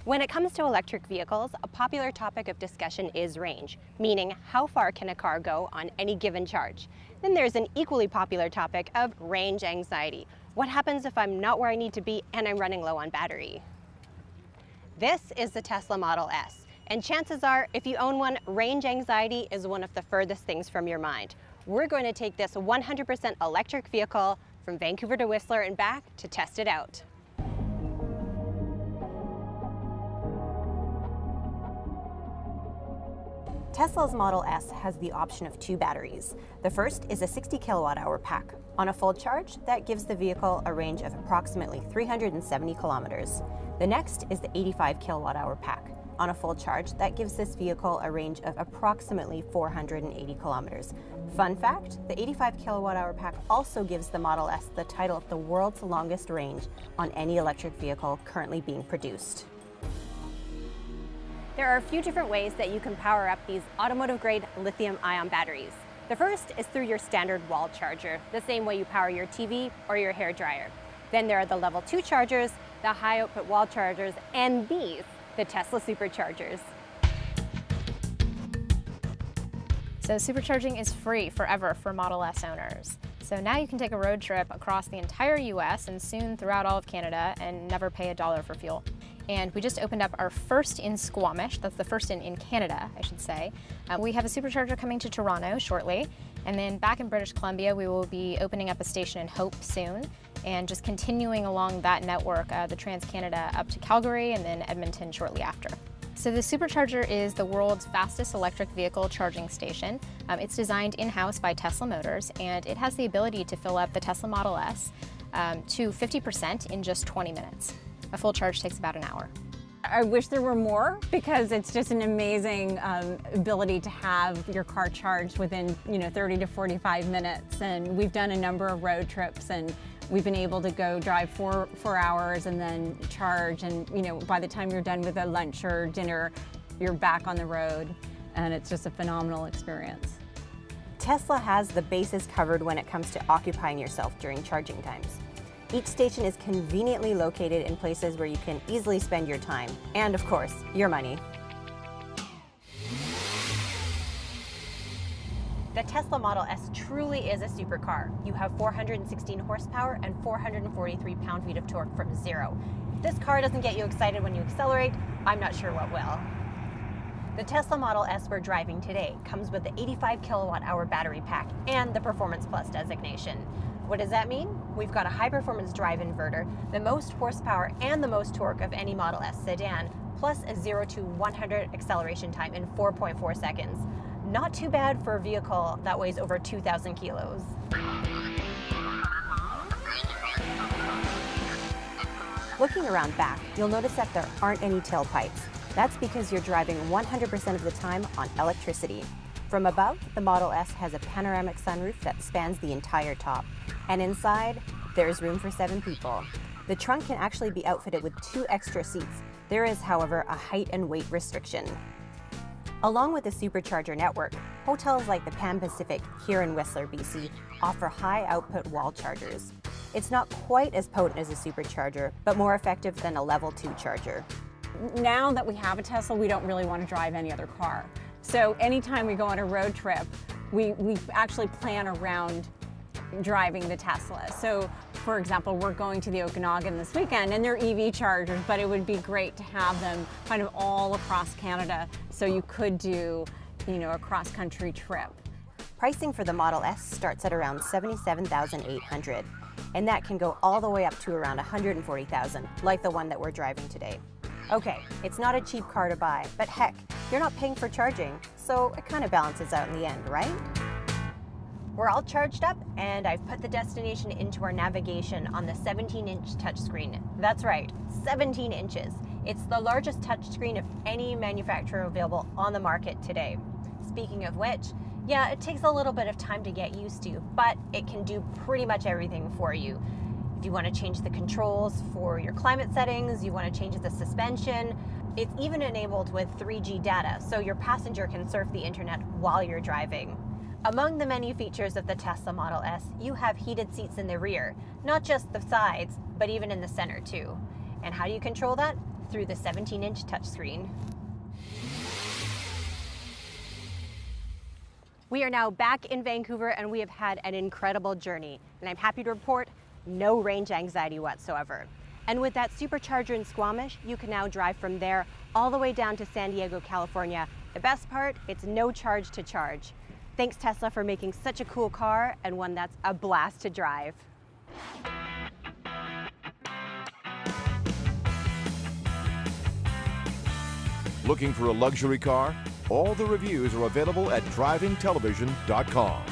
When it comes to electric vehicles, a popular topic of discussion is range, meaning how far can a car go on any given charge. Then there's an equally popular topic of range anxiety. What happens if I'm not where I need to be and I'm running low on battery? This is the Tesla Model S, and chances are, if you own one, range anxiety is one of the furthest things from your mind. We're going to take this 100% electric vehicle from Vancouver to Whistler and back to test it out. Tesla's Model S has the option of two batteries. The first is a 60 kilowatt hour pack. On a full charge, that gives the vehicle a range of approximately 370 kilometers. The next is the 85 kilowatt hour pack. On a full charge, that gives this vehicle a range of approximately 480 kilometers. Fun fact, the 85 kilowatt hour pack also gives the Model S the title of the world's longest range on any electric vehicle currently being produced. There are a few different ways that you can power up these automotive-grade lithium-ion batteries. The first is through your standard wall charger, the same way you power your TV or your hair dryer. Then there are the level 2 chargers, the high-output wall chargers, and these, the Tesla superchargers. So supercharging is free forever for Model S owners. So now you can take a road trip across the entire US and soon throughout all of Canada and never pay a dollar for fuel. And we just opened up our first in Squamish, that's the first in Canada, I should say. We have a supercharger coming to Toronto shortly, and then back in British Columbia we will be opening up a station in Hope soon, and just continuing along that network, the Trans-Canada up to Calgary and then Edmonton shortly after. So the supercharger is the world's fastest electric vehicle charging station. It's designed in-house by Tesla Motors, and it has the ability to fill up the Tesla Model S to 50% in just 20 minutes. A full charge takes about an hour. I wish there were more, because it's just an amazing ability to have your car charged within 30 to 45 minutes. And we've done a number of road trips, and we've been able to go drive four hours and then charge, and by the time you're done with a lunch or dinner, you're back on the road, and it's just a phenomenal experience. Tesla has the bases covered when it comes to occupying yourself during charging times. Each station is conveniently located in places where you can easily spend your time and, of course, your money. The Tesla Model S truly is a supercar. You have 416 horsepower and 443 pound-feet of torque from zero. If this car doesn't get you excited when you accelerate, I'm not sure what will. The Tesla Model S we're driving today comes with the 85 kilowatt hour battery pack and the Performance Plus designation. What does that mean? We've got a high-performance drive inverter, the most horsepower and the most torque of any Model S sedan, plus a 0 to 100 acceleration time in 4.4 seconds. Not too bad for a vehicle that weighs over 2,000 kilos. Looking around back, you'll notice that there aren't any tailpipes. That's because you're driving 100% of the time on electricity. From above, the Model S has a panoramic sunroof that spans the entire top. And inside, there's room for 7 people. The trunk can actually be outfitted with 2 extra seats. There is, however, a height and weight restriction. Along with the supercharger network, hotels like the Pan Pacific here in Whistler, BC, offer high-output wall chargers. It's not quite as potent as a supercharger, but more effective than a level 2 charger. Now that we have a Tesla, we don't really want to drive any other car. So anytime we go on a road trip, we actually plan around driving the Tesla. So for example, we're going to the Okanagan this weekend, and they're EV chargers, but it would be great to have them kind of all across Canada, so you could do a cross-country trip. Pricing for the Model S starts at around $77,800, and that can go all the way up to around $140,000, like the one that we're driving today. Okay, it's not a cheap car to buy, but heck, you're not paying for charging, so it kind of balances out in the end, right? We're all charged up, and I've put the destination into our navigation on the 17-inch touchscreen. That's right, 17 inches. It's the largest touchscreen of any manufacturer available on the market today. Speaking of which, yeah, it takes a little bit of time to get used to, but it can do pretty much everything for you. If you want to change the controls for your climate settings, you want to change the suspension, it's even enabled with 3G data, so your passenger can surf the internet while you're driving. Among the many features of the Tesla Model S, you have heated seats in the rear, not just the sides, but even in the center too. And how do you control that? through the 17-inch touchscreen. We are now back in Vancouver and we have had an incredible journey. And I'm happy to report no range anxiety whatsoever. And with that supercharger in Squamish, you can now drive from there all the way down to San Diego, California. The best part, it's no charge to charge. Thanks Tesla for making such a cool car and one that's a blast to drive. Looking for a luxury car? All the reviews are available at drivingtelevision.com.